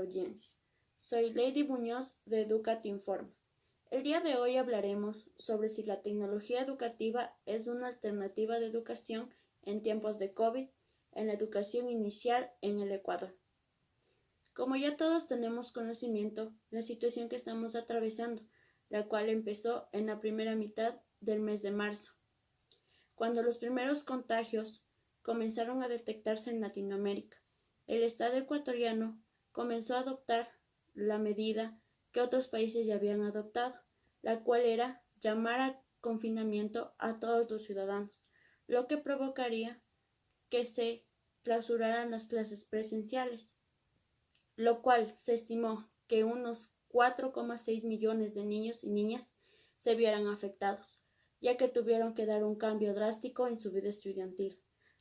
audiencia. Soy Lady Muñoz de Educa Te Informa. El día de hoy hablaremos sobre si la tecnología educativa es una alternativa de educación en tiempos de COVID en la educación inicial en el Ecuador. Como ya todos tenemos conocimiento, la situación que estamos atravesando, la cual empezó en la primera mitad del mes de marzo, cuando los primeros contagios comenzaron a detectarse en Latinoamérica. El Estado ecuatoriano comenzó a adoptar la medida que otros países ya habían adoptado, la cual era llamar a confinamiento a todos los ciudadanos, lo que provocaría que se clausuraran las clases presenciales, lo cual se estimó que unos 4,6 millones de niños y niñas se vieran afectados, ya que tuvieron que dar un cambio drástico en su vida estudiantil,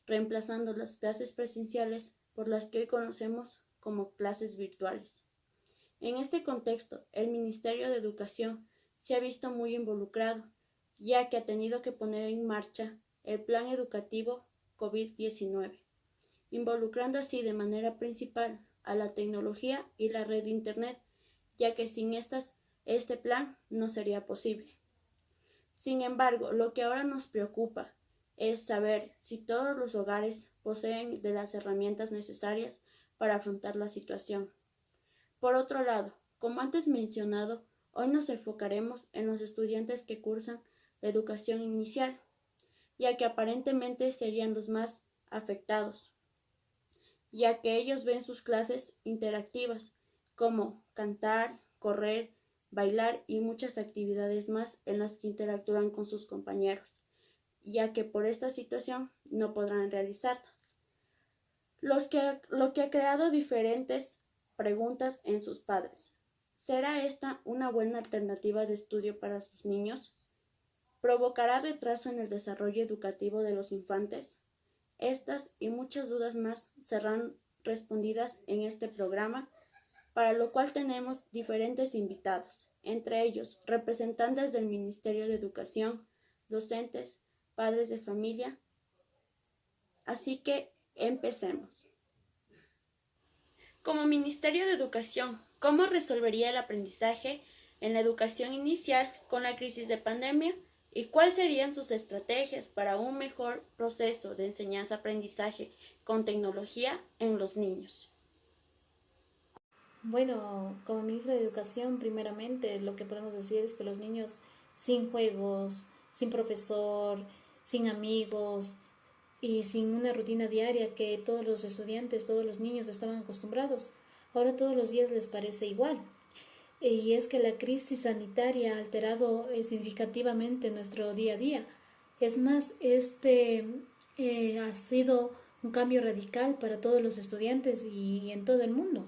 reemplazando las clases presenciales por las que hoy conocemos como clases virtuales. En este contexto, el Ministerio de Educación se ha visto muy involucrado, ya que ha tenido que poner en marcha el Plan Educativo COVID-19, involucrando así de manera principal a la tecnología y la red de Internet, ya que sin este plan no sería posible. Sin embargo, lo que ahora nos preocupa es saber si todos los hogares poseen de las herramientas necesarias para afrontar la situación. Por otro lado, como antes mencionado, hoy nos enfocaremos en los estudiantes que cursan la educación inicial, ya que aparentemente serían los más afectados, ya que ellos ven sus clases interactivas, como cantar, correr, bailar y muchas actividades más en las que interactúan con sus compañeros, ya que por esta situación no podrán realizarlas. Lo que ha creado diferentes preguntas en sus padres. ¿Será esta una buena alternativa de estudio para sus niños? ¿Provocará retraso en el desarrollo educativo de los infantes? Estas y muchas dudas más serán respondidas en este programa, para lo cual tenemos diferentes invitados, entre ellos representantes del Ministerio de Educación, docentes, padres de familia. Así que empecemos. Como Ministerio de Educación, ¿cómo resolvería el aprendizaje en la educación inicial con la crisis de pandemia? ¿Y cuáles serían sus estrategias para un mejor proceso de enseñanza-aprendizaje con tecnología en los niños? Bueno, como ministra de Educación, primeramente lo que podemos decir es que los niños sin juegos, sin profesor, sin amigos y sin una rutina diaria que todos los estudiantes, todos los niños estaban acostumbrados, ahora todos los días les parece igual. Y es que la crisis sanitaria ha alterado significativamente nuestro día a día. Es más, ha sido un cambio radical para todos los estudiantes y en todo el mundo.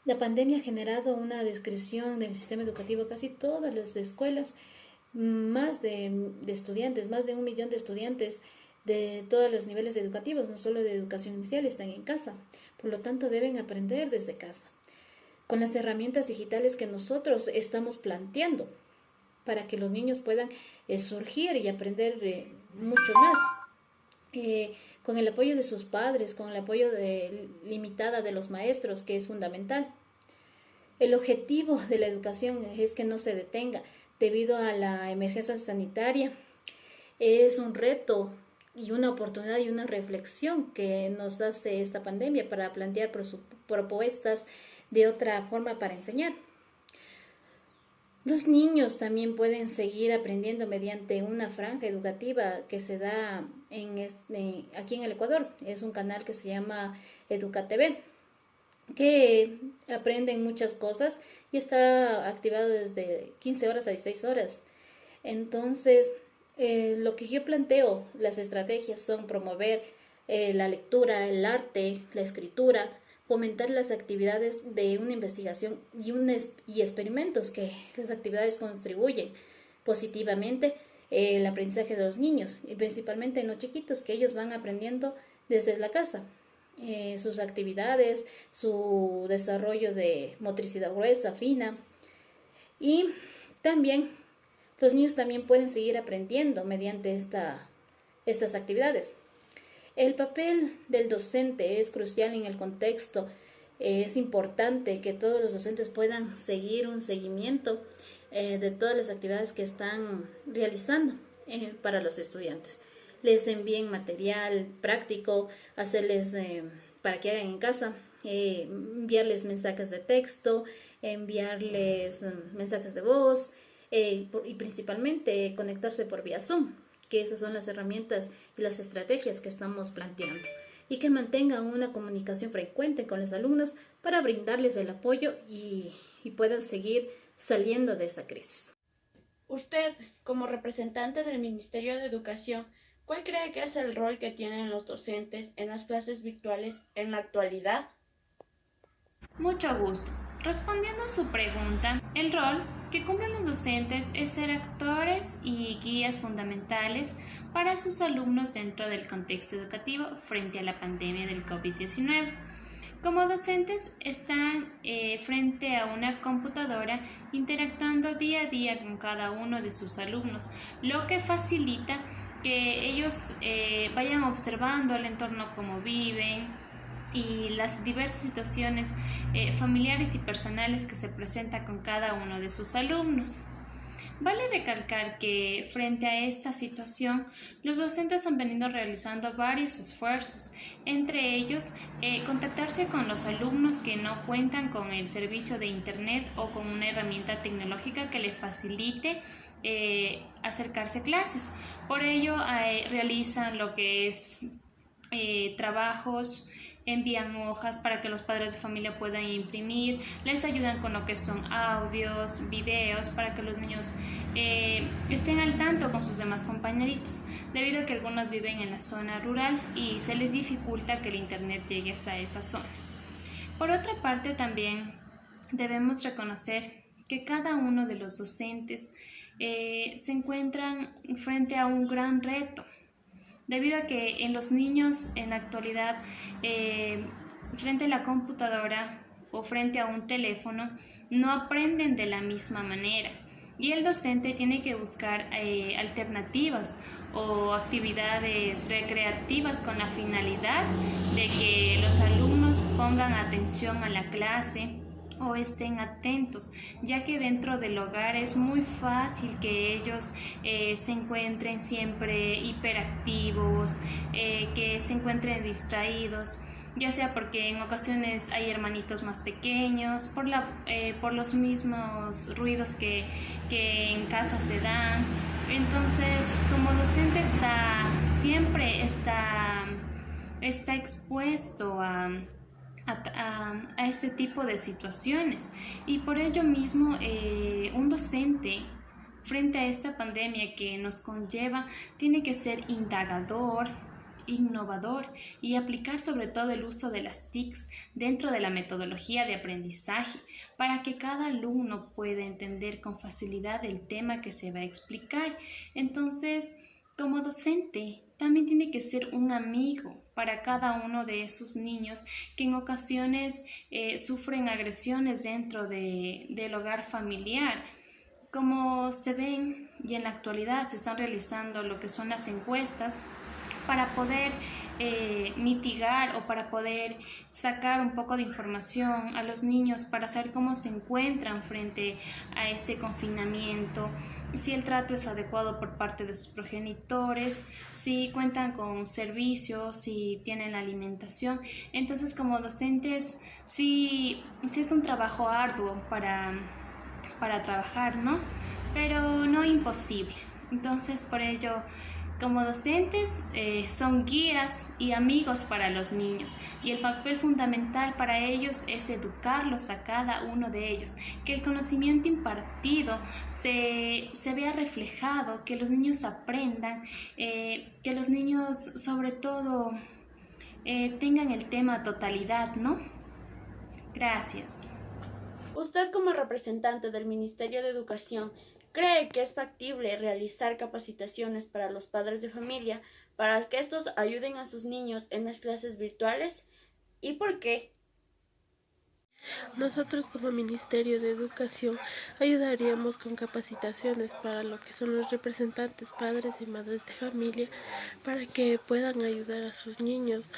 La pandemia ha generado una descreación del sistema educativo. Casi todas las escuelas, más de estudiantes, más de 1 millón de estudiantes de todos los niveles educativos, no solo de educación inicial, están en casa. Por lo tanto, deben aprender desde casa, con las herramientas digitales que nosotros estamos planteando para que los niños puedan surgir y aprender mucho más. Con el apoyo de sus padres, con el apoyo limitada de los maestros, que es fundamental. El objetivo de la educación es que no se detenga debido a la emergencia sanitaria. Es un reto y una oportunidad y una reflexión que nos hace esta pandemia para plantear propuestas de otra forma para enseñar. Los niños también pueden seguir aprendiendo mediante una franja educativa que se da aquí en el Ecuador. Es un canal que se llama Educa TV, que aprenden muchas cosas y está activado desde 15 horas a 16 horas. Entonces, lo que yo planteo, las estrategias son promover la lectura, el arte, la escritura, fomentar las actividades de una investigación y experimentos, que las actividades contribuyen positivamente el aprendizaje de los niños y principalmente en los chiquitos, que ellos van aprendiendo desde la casa. Sus actividades, su desarrollo de motricidad gruesa, fina, y también los niños también pueden seguir aprendiendo mediante estas actividades. El papel del docente es crucial en el contexto Es importante que todos los docentes puedan seguir un seguimiento de todas las actividades que están realizando para los estudiantes. Les envíen material práctico, hacerles para que hagan en casa, enviarles mensajes de texto, enviarles mensajes de voz y principalmente conectarse por vía Zoom, que esas son las herramientas y las estrategias que estamos planteando, y que mantengan una comunicación frecuente con los alumnos para brindarles el apoyo y puedan seguir saliendo de esta crisis. Usted, como representante del Ministerio de Educación, ¿cuál cree que es el rol que tienen los docentes en las clases virtuales en la actualidad? Mucho gusto. Respondiendo a su pregunta, el rol que cumplen los docentes es ser actores y guías fundamentales para sus alumnos dentro del contexto educativo frente a la pandemia del COVID-19. Como docentes están frente a una computadora interactuando día a día con cada uno de sus alumnos, lo que facilita que ellos vayan observando el entorno, cómo viven, y las diversas situaciones familiares y personales que se presentan con cada uno de sus alumnos. Vale recalcar que frente a esta situación, los docentes han venido realizando varios esfuerzos, entre ellos contactarse con los alumnos que no cuentan con el servicio de Internet o con una herramienta tecnológica que les facilite acercarse a clases. Por ello realizan lo que es trabajos, envían hojas para que los padres de familia puedan imprimir, les ayudan con lo que son audios, videos, para que los niños estén al tanto con sus demás compañeritos, debido a que algunos viven en la zona rural y se les dificulta que el internet llegue hasta esa zona. Por otra parte, también debemos reconocer que cada uno de los docentes se encuentran frente a un gran reto, debido a que en los niños en la actualidad, frente a la computadora o frente a un teléfono, no aprenden de la misma manera, y el docente tiene que buscar alternativas o actividades recreativas con la finalidad de que los alumnos pongan atención a la clase o estén atentos, ya que dentro del hogar es muy fácil que ellos se encuentren siempre hiperactivos, que se encuentren distraídos, ya sea porque en ocasiones hay hermanitos más pequeños, por los mismos ruidos que en casa se dan. Entonces, como docente siempre está expuesto a este tipo de situaciones, y por ello mismo un docente frente a esta pandemia que nos conlleva tiene que ser indagador, innovador y aplicar sobre todo el uso de las TICs dentro de la metodología de aprendizaje para que cada alumno pueda entender con facilidad el tema que se va a explicar. Entonces, como docente, también tiene que ser un amigo para cada uno de esos niños que en ocasiones sufren agresiones dentro del hogar familiar. Como se ven y en la actualidad se están realizando lo que son las encuestas para poder mitigar o para poder sacar un poco de información a los niños para saber cómo se encuentran frente a este confinamiento, si el trato es adecuado por parte de sus progenitores, si cuentan con servicios, si tienen alimentación. Entonces, como docentes, sí es un trabajo arduo para trabajar, ¿no? Pero no imposible. Entonces, por ello, como docentes son guías y amigos para los niños, y el papel fundamental para ellos es educarlos a cada uno de ellos, que el conocimiento impartido se vea reflejado, que los niños aprendan, que los niños sobre todo tengan el tema a totalidad, ¿no? Gracias. Usted, como representante del Ministerio de Educación, ¿cree que es factible realizar capacitaciones para los padres de familia para que estos ayuden a sus niños en las clases virtuales? ¿Y por qué? Nosotros como Ministerio de Educación ayudaríamos con capacitaciones para lo que son los representantes, padres y madres de familia, para que puedan ayudar a sus niños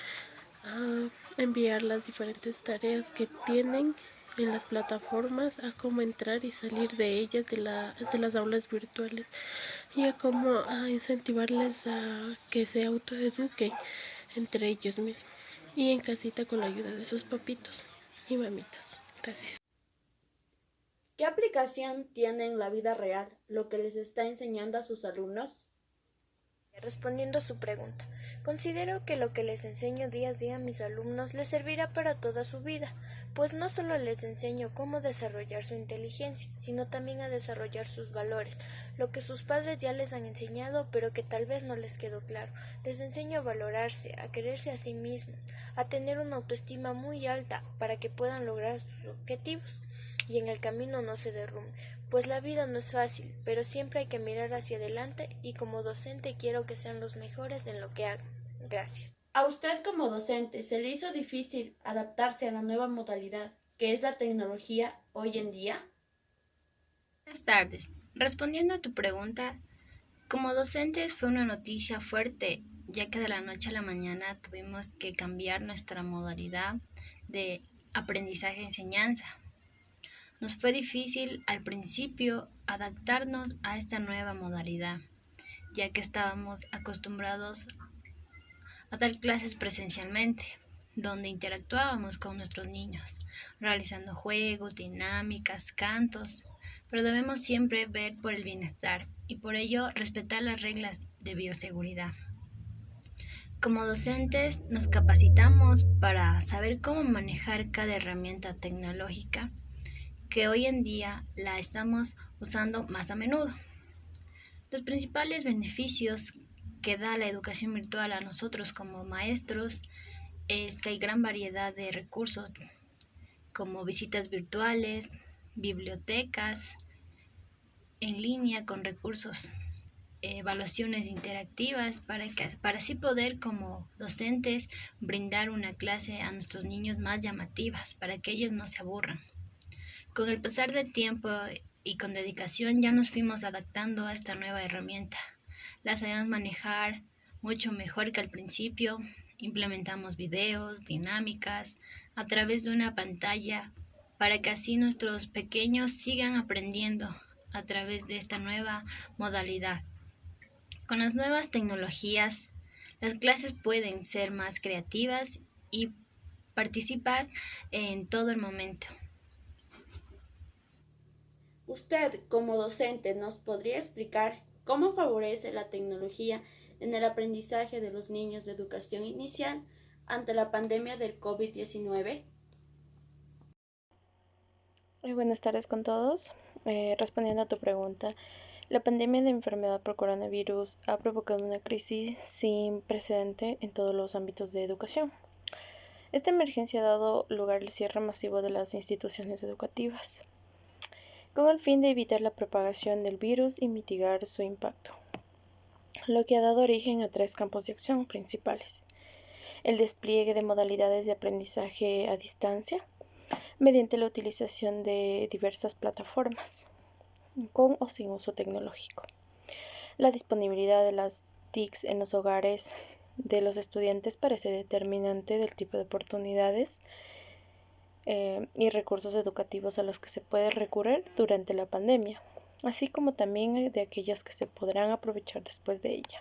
a enviar las diferentes tareas que tienen en las plataformas, a cómo entrar y salir de ellas, de las aulas virtuales, y a cómo a incentivarles a que se autoeduquen entre ellos mismos y en casita con la ayuda de sus papitos y mamitas. Gracias. ¿Qué aplicación tiene en la vida real lo que les está enseñando a sus alumnos? Respondiendo a su pregunta, considero que lo que les enseño día a día a mis alumnos les servirá para toda su vida, pues no solo les enseño cómo desarrollar su inteligencia, sino también a desarrollar sus valores, lo que sus padres ya les han enseñado pero que tal vez no les quedó claro. Les enseño a valorarse, a quererse a sí mismos, a tener una autoestima muy alta para que puedan lograr sus objetivos y en el camino no se derrumben, pues la vida no es fácil, pero siempre hay que mirar hacia adelante y como docente quiero que sean los mejores en lo que hagan. Gracias. ¿A usted como docente se le hizo difícil adaptarse a la nueva modalidad que es la tecnología hoy en día? Buenas tardes. Respondiendo a tu pregunta, como docentes fue una noticia fuerte, ya que de la noche a la mañana tuvimos que cambiar nuestra modalidad de aprendizaje-enseñanza. Nos fue difícil al principio adaptarnos a esta nueva modalidad, ya que estábamos acostumbrados a dar clases presencialmente, donde interactuábamos con nuestros niños, realizando juegos, dinámicas, cantos, pero debemos siempre ver por el bienestar y por ello respetar las reglas de bioseguridad. Como docentes nos capacitamos para saber cómo manejar cada herramienta tecnológica que hoy en día la estamos usando más a menudo. Los principales beneficios que da la educación virtual a nosotros como maestros es que hay gran variedad de recursos como visitas virtuales, bibliotecas en línea con recursos, evaluaciones interactivas para así poder como docentes brindar una clase a nuestros niños más llamativas para que ellos no se aburran. Con el pasar del tiempo y con dedicación ya nos fuimos adaptando a esta nueva herramienta. La sabemos manejar mucho mejor que al principio. Implementamos videos, dinámicas a través de una pantalla para que así nuestros pequeños sigan aprendiendo a través de esta nueva modalidad. Con las nuevas tecnologías, las clases pueden ser más creativas y participar en todo el momento. Usted, como docente, ¿nos podría explicar cómo favorece la tecnología en el aprendizaje de los niños de educación inicial ante la pandemia del COVID-19? Buenas tardes con todos. Respondiendo a tu pregunta, la pandemia de enfermedad por coronavirus ha provocado una crisis sin precedente en todos los ámbitos de educación. Esta emergencia ha dado lugar al cierre masivo de las instituciones educativas, con el fin de evitar la propagación del virus y mitigar su impacto, lo que ha dado origen a 3 campos de acción principales: el despliegue de modalidades de aprendizaje a distancia, mediante la utilización de diversas plataformas, con o sin uso tecnológico, la disponibilidad de las TICs en los hogares de los estudiantes parece determinante del tipo de oportunidades y recursos educativos a los que se puede recurrir durante la pandemia, así como también de aquellas que se podrán aprovechar después de ella.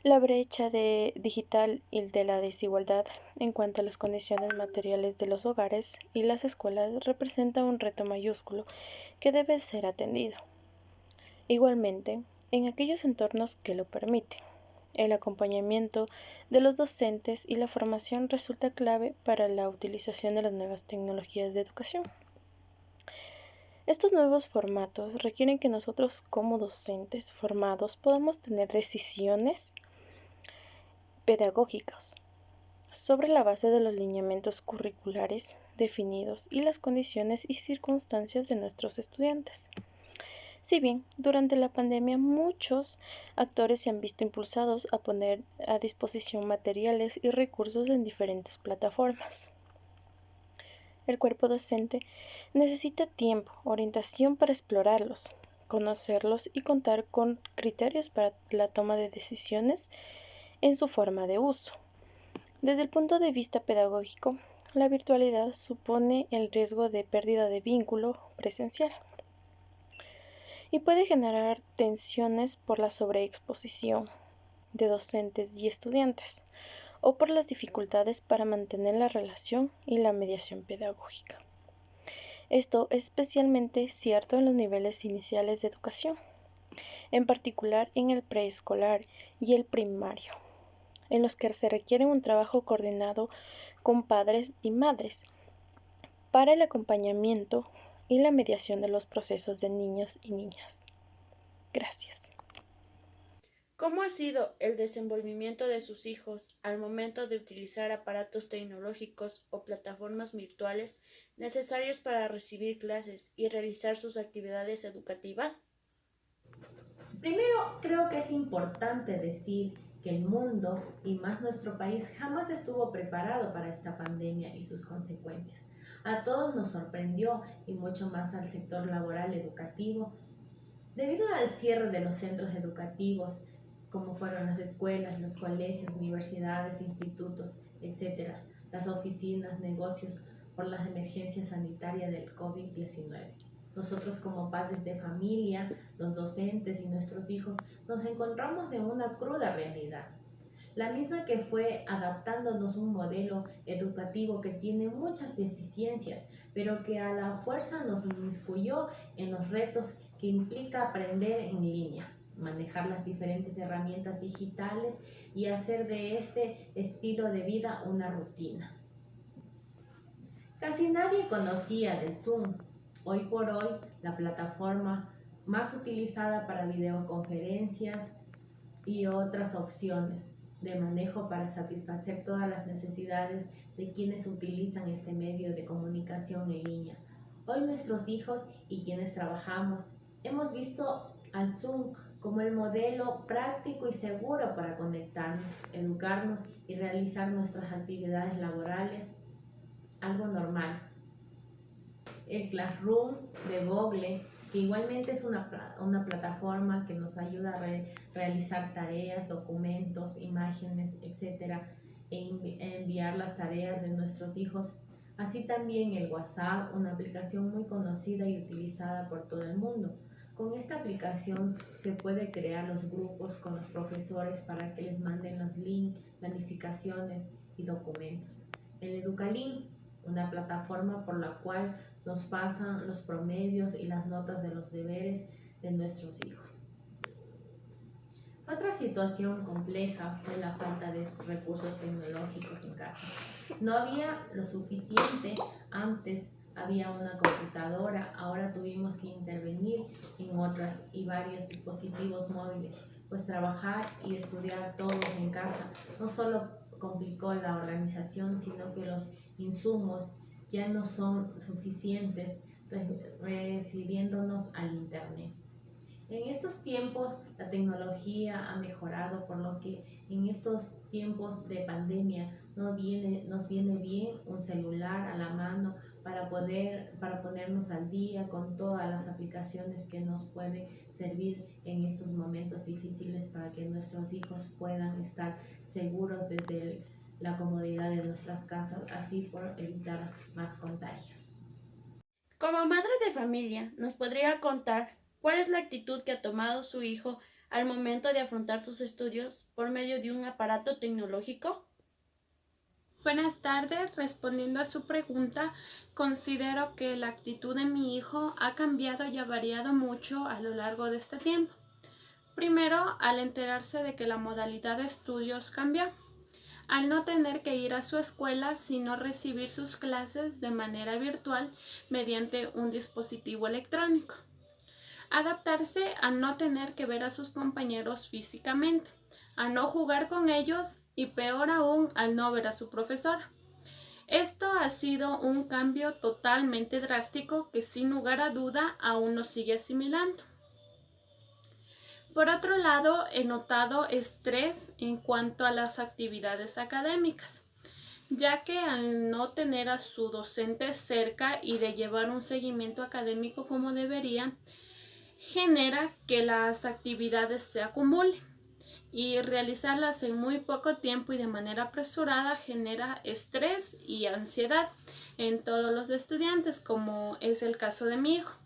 La brecha digital y de la desigualdad en cuanto a las condiciones materiales de los hogares y las escuelas representa un reto mayúsculo que debe ser atendido. Igualmente, en aquellos entornos que lo permiten, el acompañamiento de los docentes y la formación resulta clave para la utilización de las nuevas tecnologías de educación. Estos nuevos formatos requieren que nosotros como docentes formados podamos tener decisiones pedagógicas sobre la base de los lineamientos curriculares definidos y las condiciones y circunstancias de nuestros estudiantes. Si bien durante la pandemia muchos actores se han visto impulsados a poner a disposición materiales y recursos en diferentes plataformas, el cuerpo docente necesita tiempo, orientación para explorarlos, conocerlos y contar con criterios para la toma de decisiones en su forma de uso. Desde el punto de vista pedagógico, la virtualidad supone el riesgo de pérdida de vínculo presencial y puede generar tensiones por la sobreexposición de docentes y estudiantes o por las dificultades para mantener la relación y la mediación pedagógica. Esto es especialmente cierto en los niveles iniciales de educación, en particular en el preescolar y el primario, en los que se requiere un trabajo coordinado con padres y madres para el acompañamiento y la mediación de los procesos de niños y niñas. Gracias. ¿Cómo ha sido el desenvolvimiento de sus hijos al momento de utilizar aparatos tecnológicos o plataformas virtuales necesarios para recibir clases y realizar sus actividades educativas? Primero, creo que es importante decir que el mundo, y más nuestro país, jamás estuvo preparado para esta pandemia y sus consecuencias. A todos nos sorprendió, y mucho más al sector laboral educativo, debido al cierre de los centros educativos, como fueron las escuelas, los colegios, universidades, institutos, etc., las oficinas, negocios, por la emergencia sanitaria del COVID-19. Nosotros como padres de familia, los docentes y nuestros hijos nos encontramos en una cruda realidad, la misma que fue adaptándonos un modelo educativo que tiene muchas deficiencias, pero que a la fuerza nos inmiscuyó en los retos que implica aprender en línea, manejar las diferentes herramientas digitales y hacer de este estilo de vida una rutina. Casi nadie conocía del Zoom. Hoy por hoy, la plataforma más utilizada para videoconferencias y otras opciones de manejo para satisfacer todas las necesidades de quienes utilizan este medio de comunicación en línea. Hoy nuestros hijos y quienes trabajamos hemos visto al Zoom como el modelo práctico y seguro para conectarnos, educarnos y realizar nuestras actividades laborales, algo normal. El Classroom de Google, que igualmente es una plataforma que nos ayuda a realizar tareas, documentos, imágenes, etc., enviar las tareas de nuestros hijos. Así también el WhatsApp, una aplicación muy conocida y utilizada por todo el mundo. Con esta aplicación se puede crear los grupos con los profesores para que les manden los links, planificaciones y documentos. El Educalink, una plataforma por la cual nos pasan los promedios y las notas de los deberes de nuestros hijos. Otra situación compleja fue la falta de recursos tecnológicos en casa. No había lo suficiente. Antes había una computadora, ahora tuvimos que intervenir en otras y varios dispositivos móviles, pues trabajar y estudiar todos en casa no solo complicó la organización, sino que los insumos ya no son suficientes, refiriéndonos al Internet. En estos tiempos la tecnología ha mejorado, por lo que en estos tiempos de pandemia nos viene bien un celular a la mano para ponernos al día con todas las aplicaciones que nos pueden servir en estos momentos difíciles para que nuestros hijos puedan estar seguros desde la comodidad de nuestras casas, así por evitar más contagios. Como madre de familia, ¿nos podría contar cuál es la actitud que ha tomado su hijo al momento de afrontar sus estudios por medio de un aparato tecnológico? Buenas tardes. Respondiendo a su pregunta, considero que la actitud de mi hijo ha cambiado y ha variado mucho a lo largo de este tiempo. Primero, al enterarse de que la modalidad de estudios cambió, al no tener que ir a su escuela, sino recibir sus clases de manera virtual mediante un dispositivo electrónico. Adaptarse a no tener que ver a sus compañeros físicamente, a no jugar con ellos y peor aún al no ver a su profesora. Esto ha sido un cambio totalmente drástico que sin lugar a duda aún no sigue asimilando. Por otro lado, he notado estrés en cuanto a las actividades académicas, ya que al no tener a su docente cerca y de llevar un seguimiento académico como debería, genera que las actividades se acumulen, y realizarlas en muy poco tiempo y de manera apresurada genera estrés y ansiedad en todos los estudiantes, como es el caso de mi hijo.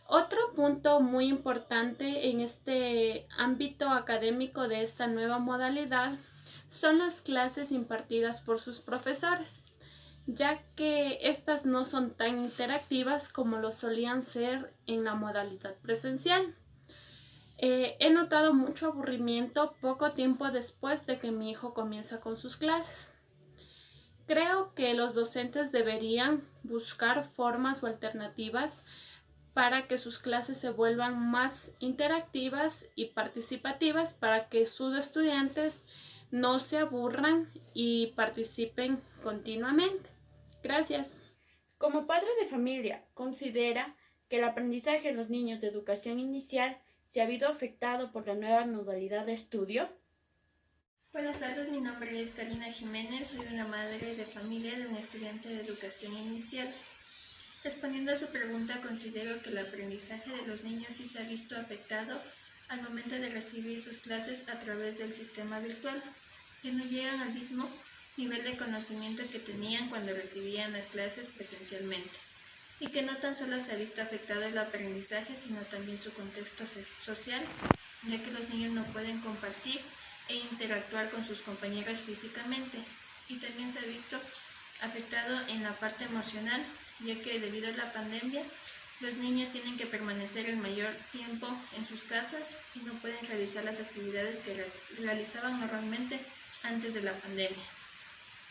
Otro punto muy importante en este ámbito académico de esta nueva modalidad son las clases impartidas por sus profesores, ya que estas no son tan interactivas como lo solían ser en la modalidad presencial. He notado mucho aburrimiento poco tiempo después de que mi hijo comienza con sus clases. Creo que los docentes deberían buscar formas o alternativas para que sus clases se vuelvan más interactivas y participativas, para que sus estudiantes no se aburran y participen continuamente. Gracias. Como padre de familia, ¿considera que el aprendizaje de los niños de educación inicial se ha visto afectado por la nueva modalidad de estudio? Buenas tardes, mi nombre es Karina Jiménez, soy una madre de familia de un estudiante de educación inicial. Respondiendo a su pregunta, considero que el aprendizaje de los niños sí se ha visto afectado al momento de recibir sus clases a través del sistema virtual, que no llegan al mismo nivel de conocimiento que tenían cuando recibían las clases presencialmente, y que no tan solo se ha visto afectado el aprendizaje, sino también su contexto social, ya que los niños no pueden compartir e interactuar con sus compañeros físicamente, y también se ha visto afectado en la parte emocional, ya que debido a la pandemia los niños tienen que permanecer el mayor tiempo en sus casas y no pueden realizar las actividades que realizaban normalmente antes de la pandemia,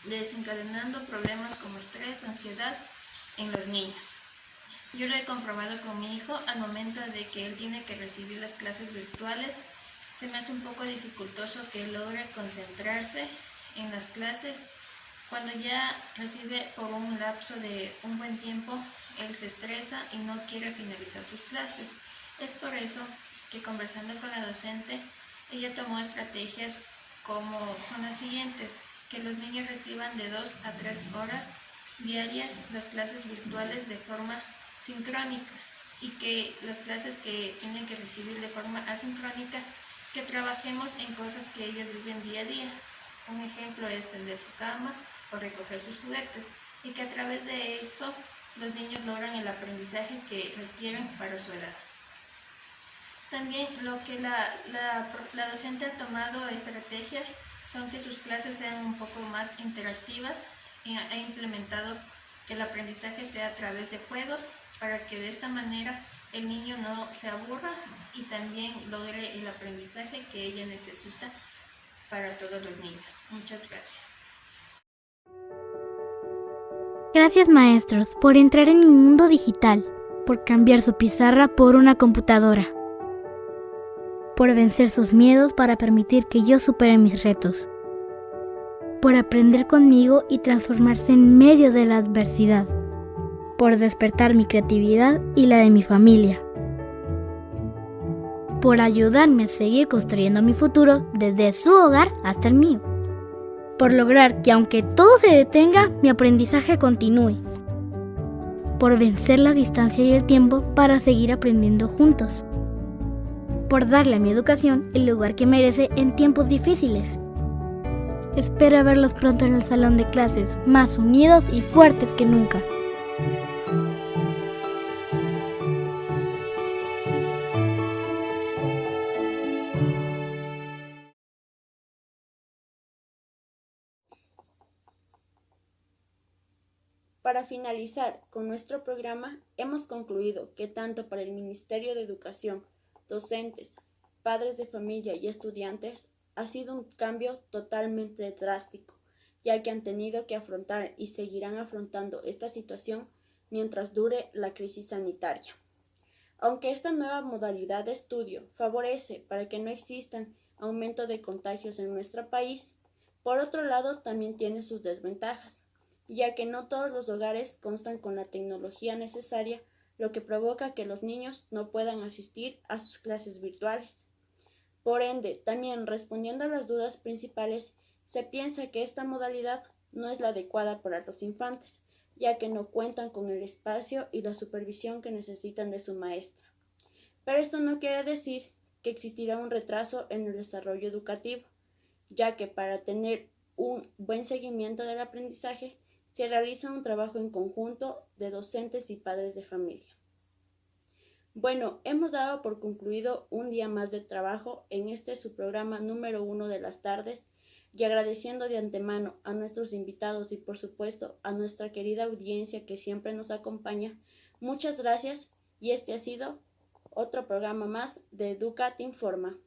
desencadenando problemas como estrés, ansiedad en los niños. Yo lo he comprobado con mi hijo al momento de que él tiene que recibir las clases virtuales. Se me hace un poco dificultoso que él logre concentrarse en las clases. Cuando ya recibe por un lapso de un buen tiempo, él se estresa y no quiere finalizar sus clases. Es por eso que, conversando con la docente, ella tomó estrategias como son las siguientes: que los niños reciban de 2 a 3 horas diarias las clases virtuales de forma sincrónica, y que las clases que tienen que recibir de forma asincrónica, que trabajemos en cosas que ellos viven día a día. Un ejemplo es tender su cama o recoger sus juguetes, y que a través de eso los niños logran el aprendizaje que requieren para su edad. También lo que la docente ha tomado estrategias son que sus clases sean un poco más interactivas, y ha implementado que el aprendizaje sea a través de juegos, para que de esta manera el niño no se aburra y también logre el aprendizaje que ella necesita para todos los niños. Muchas gracias. Gracias, maestros, por entrar en mi mundo digital, por cambiar su pizarra por una computadora, por vencer sus miedos para permitir que yo supere mis retos, por aprender conmigo y transformarse en medio de la adversidad, por despertar mi creatividad y la de mi familia, por ayudarme a seguir construyendo mi futuro desde su hogar hasta el mío, por lograr que, aunque todo se detenga, mi aprendizaje continúe, por vencer la distancia y el tiempo para seguir aprendiendo juntos, por darle a mi educación el lugar que merece en tiempos difíciles. Espero verlos pronto en el salón de clases, más unidos y fuertes que nunca. Para finalizar con nuestro programa, hemos concluido que tanto para el Ministerio de Educación, docentes, padres de familia y estudiantes, ha sido un cambio totalmente drástico, ya que han tenido que afrontar y seguirán afrontando esta situación mientras dure la crisis sanitaria. Aunque esta nueva modalidad de estudio favorece para que no existan aumento de contagios en nuestro país, por otro lado también tiene sus desventajas, ya que no todos los hogares constan con la tecnología necesaria, lo que provoca que los niños no puedan asistir a sus clases virtuales. Por ende, también respondiendo a las dudas principales, se piensa que esta modalidad no es la adecuada para los infantes, ya que no cuentan con el espacio y la supervisión que necesitan de su maestra. Pero esto no quiere decir que existirá un retraso en el desarrollo educativo, ya que para tener un buen seguimiento del aprendizaje se realiza un trabajo en conjunto de docentes y padres de familia. Bueno, hemos dado por concluido un día más de trabajo en su programa número 1 de las tardes y agradeciendo de antemano a nuestros invitados y por supuesto a nuestra querida audiencia que siempre nos acompaña. Muchas gracias y este ha sido otro programa más de Educa te Informa.